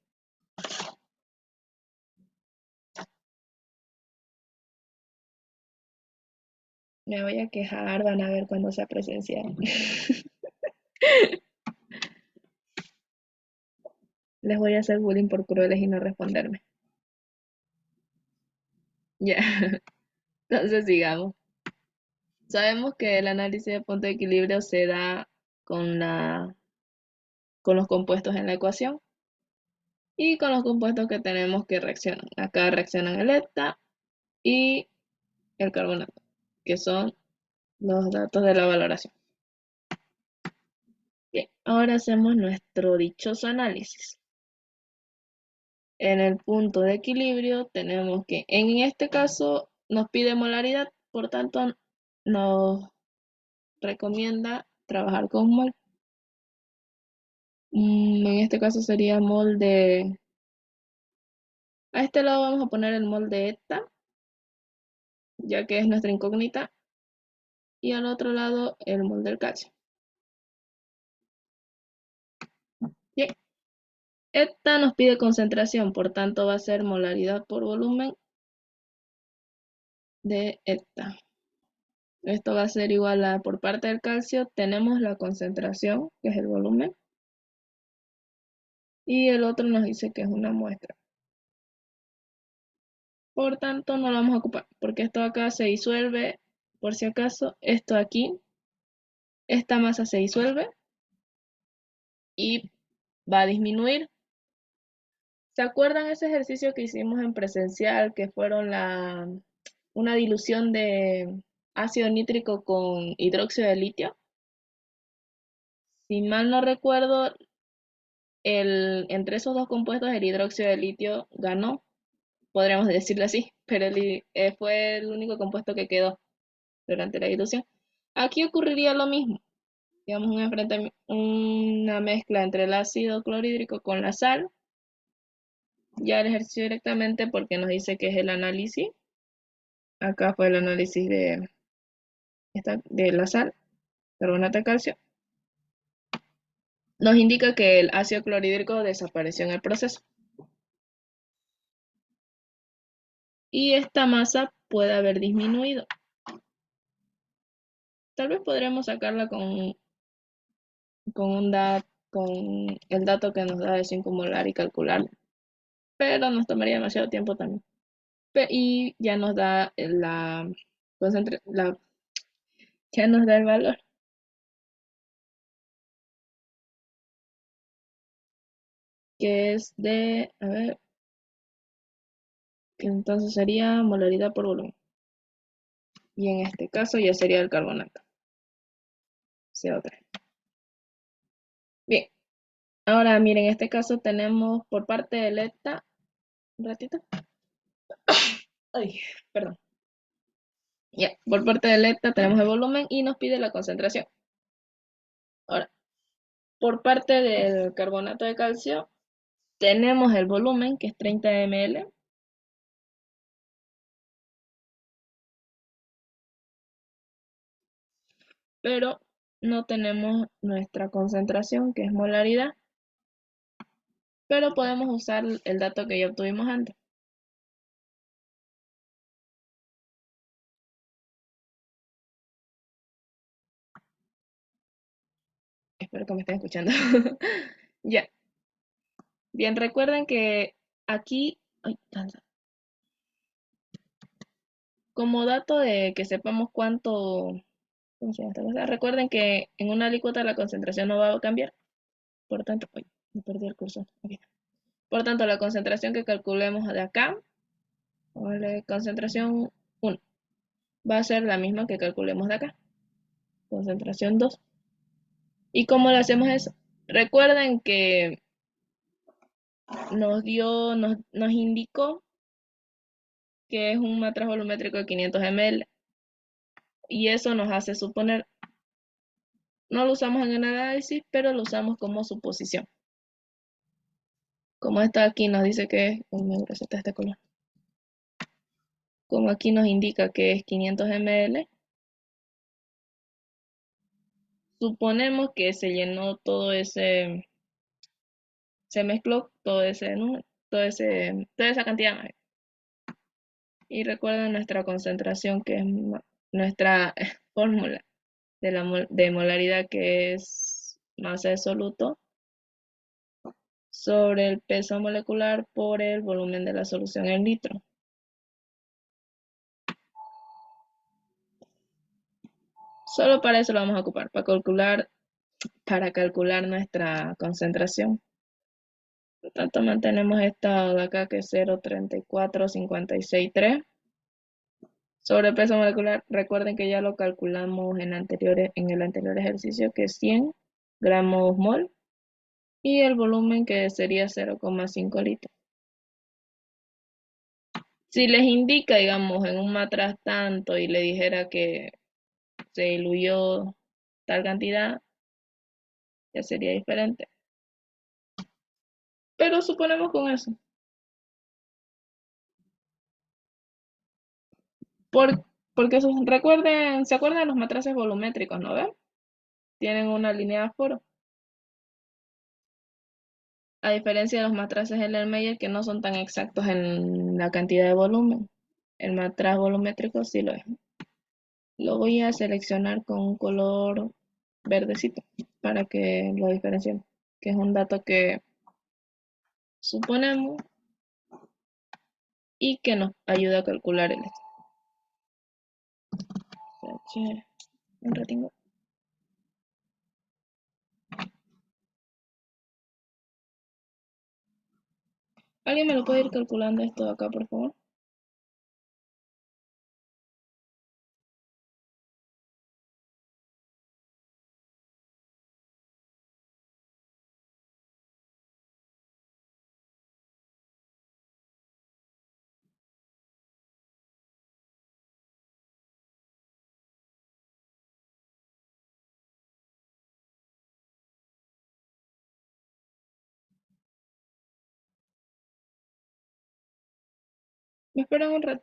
Me voy a quejar, van a ver cuando sea presencial. Les voy a hacer bullying por crueles y no responderme. Ya, entonces sigamos. Sabemos que el análisis de punto de equilibrio se da con los compuestos en la ecuación y con los compuestos que tenemos que reaccionan. Acá reaccionan el eta y el carbonato, que son los datos de la valoración. Bien, ahora hacemos nuestro dichoso análisis. En el punto de equilibrio tenemos que, en este caso, nos pide molaridad, por tanto, nos recomienda trabajar con mol. En este caso sería mol de... A este lado vamos a poner el mol de eta, ya que es nuestra incógnita, y al otro lado el mol del calcio. Bien, eta nos pide concentración, por tanto va a ser molaridad por volumen de eta. Esto va a ser igual a, por parte del calcio, tenemos la concentración, que es el volumen, y el otro nos dice que es una muestra. Por tanto, no lo vamos a ocupar, porque esto acá se disuelve, por si acaso, esto aquí, esta masa se disuelve y va a disminuir. ¿Se acuerdan ese ejercicio que hicimos en presencial, que fueron una dilución de ácido nítrico con hidróxido de litio? Si mal no recuerdo, entre esos dos compuestos el hidróxido de litio ganó, podríamos decirlo así, pero fue el único compuesto que quedó durante la dilución. Aquí ocurriría lo mismo, digamos una mezcla entre el ácido clorhídrico con la sal. Ya el ejercicio directamente porque nos dice que es el análisis. Acá fue el análisis de la sal, carbonato de calcio. Nos indica que el ácido clorhídrico desapareció en el proceso. Y esta masa puede haber disminuido. Tal vez podremos sacarla con el dato que nos da de 5 molar y calcularlo. Pero nos tomaría demasiado tiempo también. Y ya nos da ya nos da el valor. Que es de, a ver, que entonces sería molaridad por volumen. Y en este caso ya sería el carbonato. CO3. Bien, ahora miren, en este caso tenemos por parte del eta, un ratito. Ay, perdón. Ya, por parte del eta tenemos el volumen y nos pide la concentración. Ahora, por parte del carbonato de calcio, tenemos el volumen, que es 30 ml. Pero no tenemos nuestra concentración, que es molaridad. Pero podemos usar el dato que ya obtuvimos antes. Espero que me estén escuchando. Ya. Bien, recuerden que aquí, ay, como dato de que sepamos cuánto, ¿cómo se llama esta cosa? Recuerden que en una alícuota la concentración no va a cambiar. Por tanto, uy, me perdí el cursor. Aquí está. Por tanto, la concentración que calculemos de acá, la concentración 1, va a ser la misma que calculemos de acá. Concentración 2. ¿Y cómo lo hacemos eso? Recuerden que nos indicó que es un matraz volumétrico de 500 ml. Y eso nos hace suponer, no lo usamos en el análisis, pero lo usamos como suposición. Como esto aquí nos dice que es, este color. Como aquí nos indica que es 500 ml, suponemos que se llenó se mezcló todo ese número, toda esa cantidad más. Y recuerden nuestra concentración, que es nuestra fórmula de molaridad, que es masa de soluto sobre el peso molecular por el volumen de la solución en litro. Solo para eso lo vamos a ocupar, para calcular nuestra concentración. Por lo tanto, mantenemos esta de acá, que es 0,34563. Sobre el peso molecular, recuerden que ya lo calculamos en el anterior ejercicio, que es 100 gramos mol, y el volumen, que sería 0,5 litros. Si les indica, digamos, en un matraz tanto y le dijera que se diluyó tal cantidad, ya sería diferente. Pero suponemos con eso. Porque recuerden, ¿se acuerdan de los matraces volumétricos, no ven? Tienen una línea de aforo. A diferencia de los matraces Erlenmeyer, que no son tan exactos en la cantidad de volumen. El matraz volumétrico sí lo es. Lo voy a seleccionar con un color verdecito para que lo diferenciemos, que es un dato que suponemos y que nos ayuda a calcular el un ratingo. ¿Alguien me lo puede ir calculando esto de acá, por favor? Me esperan un rato.